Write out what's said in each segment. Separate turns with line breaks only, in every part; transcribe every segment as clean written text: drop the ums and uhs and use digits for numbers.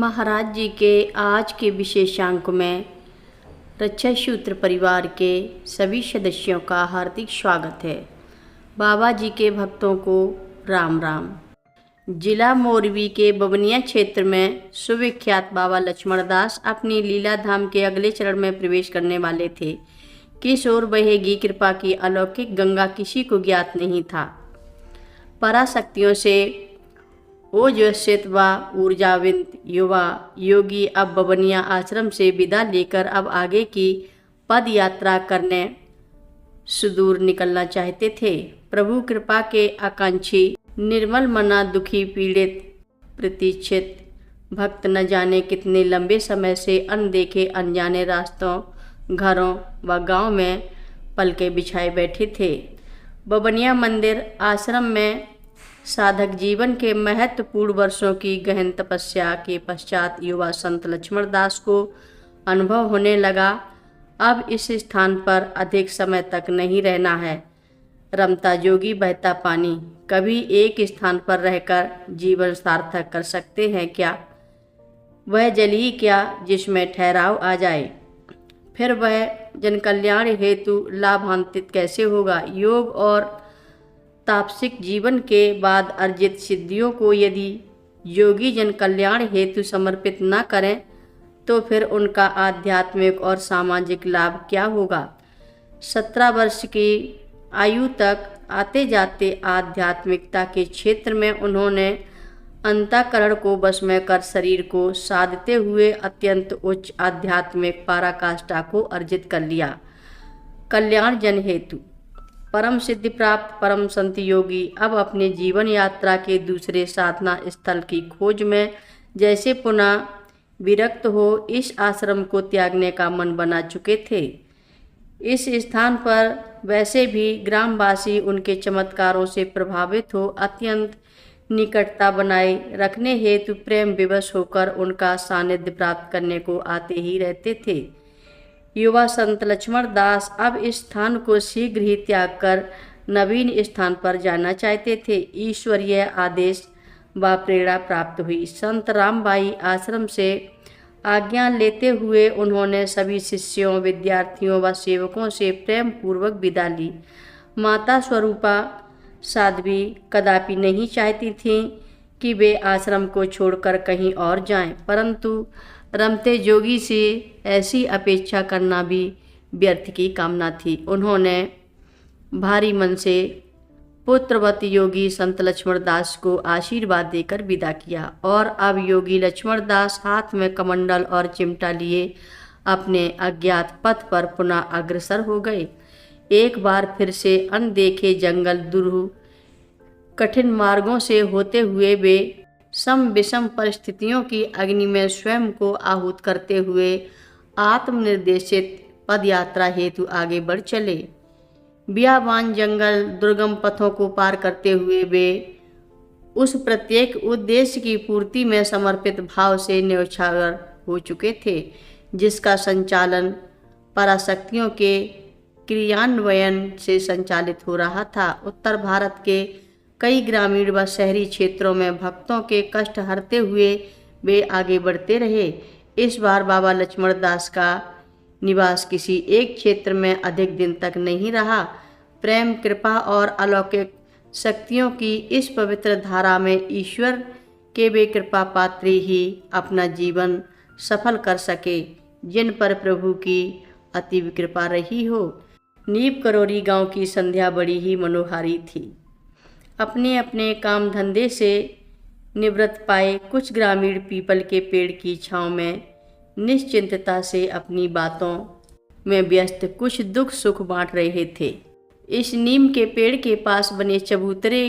महाराज जी के आज के विशेषांक में रक्षा सूत्र परिवार के सभी सदस्यों का हार्दिक स्वागत है। बाबा जी के भक्तों को राम राम। जिला मोरबी के बबनिया क्षेत्र में सुविख्यात बाबा लक्ष्मण दास अपनी लीला धाम के अगले चरण में प्रवेश करने वाले थे। किस ओर बहेगी कृपा की अलौकिक गंगा किसी को ज्ञात नहीं था। पराशक्तियों से ओजस्वित व ऊर्जाविंत युवा योगी अब बबनिया आश्रम से विदा लेकर अब आगे की पद यात्रा करने सुदूर निकलना चाहते थे। प्रभु कृपा के आकांक्षी निर्मल मना दुखी पीड़ित प्रतीक्षित भक्त न जाने कितने लंबे समय से अनदेखे अनजाने रास्तों घरों व गांव में पलके बिछाए बैठे थे। बबनिया मंदिर आश्रम में साधक जीवन के महत्वपूर्ण वर्षों की गहन तपस्या के पश्चात युवा संत लक्ष्मण दास को अनुभव होने लगा, अब इस स्थान पर अधिक समय तक नहीं रहना है। रमता जोगी बहता पानी, कभी एक स्थान पर रहकर जीवन सार्थक कर सकते हैं क्या? वह जल ही क्या जिसमें ठहराव आ जाए, फिर वह जनकल्याण हेतु लाभान्वित कैसे होगा? योग और तापसिक जीवन के बाद अर्जित सिद्धियों को यदि योगी जन कल्याण हेतु समर्पित न करें तो फिर उनका आध्यात्मिक और सामाजिक लाभ क्या होगा? 17 वर्ष की आयु तक आते जाते आध्यात्मिकता के क्षेत्र में उन्होंने अंतःकरण को वश में कर शरीर को साधते हुए अत्यंत उच्च आध्यात्मिक पराकाष्ठा को अर्जित कर लिया। कल्याण जन हेतु परम सिद्धि प्राप्त परम संत योगी अब अपने जीवन यात्रा के दूसरे साधना स्थल की खोज में जैसे पुनः विरक्त हो इस आश्रम को त्यागने का मन बना चुके थे। इस स्थान पर वैसे भी ग्रामवासी उनके चमत्कारों से प्रभावित हो अत्यंत निकटता बनाए रखने हेतु प्रेम विवश होकर उनका सानिध्य प्राप्त करने को आते ही रहते थे। युवा संत लक्ष्मण दास अब इस स्थान को शीघ्र ही त्याग कर नवीन स्थान पर जाना चाहते थे। ईश्वरीय आदेश व प्रेरणा प्राप्त हुई। संत रामबाई आश्रम से आज्ञा लेते हुए उन्होंने सभी शिष्यों विद्यार्थियों व सेवकों से प्रेम पूर्वक विदा ली। माता स्वरूपा साध्वी कदापि नहीं चाहती थीं कि वे आश्रम को छोड़कर कहीं और जाएं, परंतु रमते जोगी से ऐसी अपेक्षा करना भी व्यर्थ की कामना थी। उन्होंने भारी मन से पुत्रवत योगी संत लक्ष्मण दास को आशीर्वाद देकर विदा किया और अब योगी लक्ष्मण दास हाथ में कमंडल और चिमटा लिए अपने अज्ञात पथ पर पुनः अग्रसर हो गए। एक बार फिर से अनदेखे जंगल दुरूह कठिन मार्गों से होते हुए वे सम विषम परिस्थितियों की अग्नि में स्वयं को आहूत करते हुए आत्मनिर्देशित पदयात्रा हेतु आगे बढ़ चले। बियाबान जंगल दुर्गम पथों को पार करते हुए वे उस प्रत्येक उद्देश्य की पूर्ति में समर्पित भाव से न्यौछावर हो चुके थे जिसका संचालन पराशक्तियों के क्रियान्वयन से संचालित हो रहा था। उत्तर भारत के कई ग्रामीण व शहरी क्षेत्रों में भक्तों के कष्ट हरते हुए वे आगे बढ़ते रहे। इस बार बाबा लक्ष्मण दास का निवास किसी एक क्षेत्र में अधिक दिन तक नहीं रहा। प्रेम कृपा और अलौकिक शक्तियों की इस पवित्र धारा में ईश्वर के वे कृपा पात्र ही अपना जीवन सफल कर सके जिन पर प्रभु की अतीव कृपा रही हो। नीप करोरी गांव की संध्या बड़ी ही मनोहारी थी। अपने अपने काम धंधे से निवृत्त पाए कुछ ग्रामीण पीपल के पेड़ की छांव में निश्चिंतता से अपनी बातों में व्यस्त कुछ दुख सुख बांट रहे थे। इस नीम के पेड़ के पास बने चबूतरे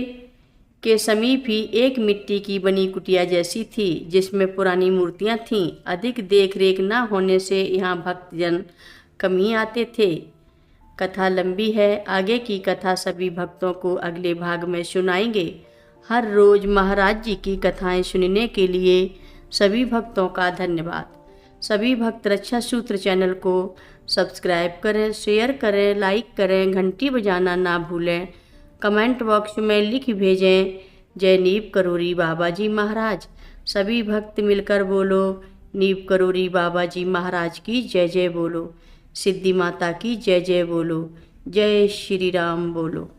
के समीप ही एक मिट्टी की बनी कुटिया जैसी थी जिसमें पुरानी मूर्तियां थीं। अधिक देख रेख न होने से यहाँ भक्तजन कम ही आते थे। कथा लंबी है, आगे की कथा सभी भक्तों को अगले भाग में सुनाएंगे। हर रोज महाराज जी की कथाएं सुनने के लिए सभी भक्तों का धन्यवाद। सभी भक्त रक्षा सूत्र चैनल को सब्सक्राइब करें, शेयर करें, लाइक करें, घंटी बजाना ना भूलें। कमेंट बॉक्स में लिख भेजें जय नीप करोरी बाबा जी महाराज। सभी भक्त मिलकर बोलो, नीव करोरी बाबा जी महाराज की जय जय बोलो, सिद्धि माता की जय जय बोलो, जय श्री राम बोलो।